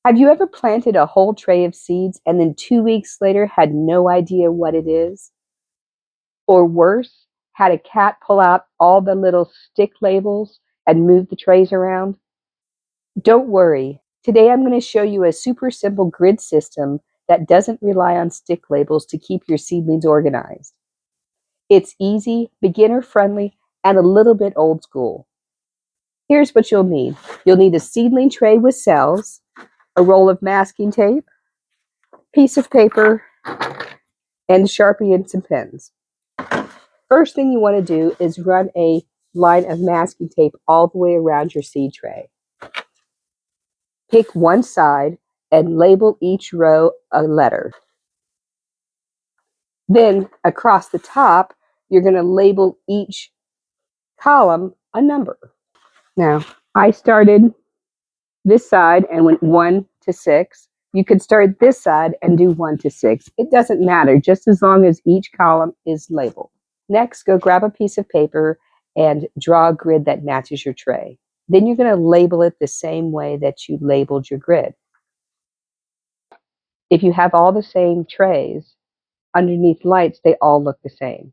Have you ever planted a whole tray of seeds and then 2 weeks later had no idea what it is? Or worse, had a cat pull out all the little stick labels and move the trays around? Don't worry. Today I'm going to show you a super simple grid system that doesn't rely on stick labels to keep your seedlings organized. It's easy, beginner friendly, and a little bit old school. Here's what you'll need. You'll need a seedling tray with cells, a roll of masking tape, piece of paper, and Sharpie and some pens. First thing you want to do is run a line of masking tape all the way around your seed tray. Pick one side and label each row a letter. Then across the top, you're going to label each column a number. Now, I started this side and went 1 to 6. You could start this side and do 1 to 6. It doesn't matter, just as long as each column is labeled. Next, go grab a piece of paper and draw a grid that matches your tray. Then you're going to label it the same way that you labeled your grid. If you have all the same trays, underneath lights, they all look the same.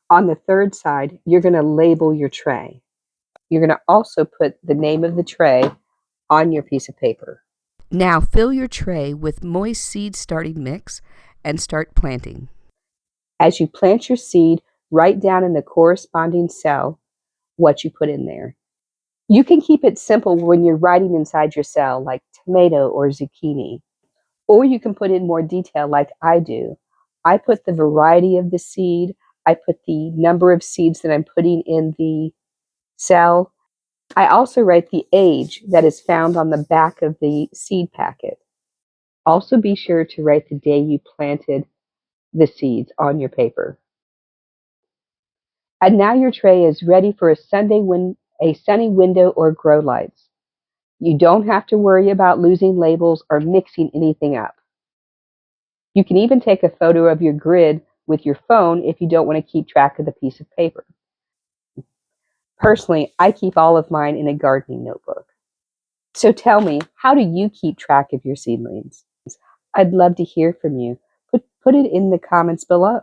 On the third side, you're going to label your tray. You're going to also put the name of the tray on your piece of paper. Now fill your tray with moist seed starting mix and start planting. As you plant your seed, write down in the corresponding cell what you put in there. You can keep it simple when you're writing inside your cell, like tomato or zucchini. Or you can put in more detail like I do. I put the variety of the seed. I put the number of seeds that I'm putting in the cell. I also write the age that is found on the back of the seed packet. Also be sure to write the day you planted the seeds on your paper. And now your tray is ready for a sunny window or grow lights. You don't have to worry about losing labels or mixing anything up. You can even take a photo of your grid with your phone if you don't want to keep track of the piece of paper. Personally, I keep all of mine in a gardening notebook. So tell me, how do you keep track of your seedlings? I'd love to hear from you. Put it in the comments below.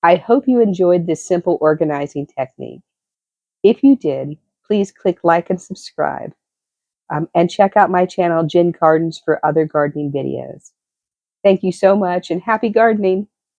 I hope you enjoyed this simple organizing technique. If you did, please click like and subscribe. And check out my channel, Jen Gardens, for other gardening videos. Thank you so much and happy gardening!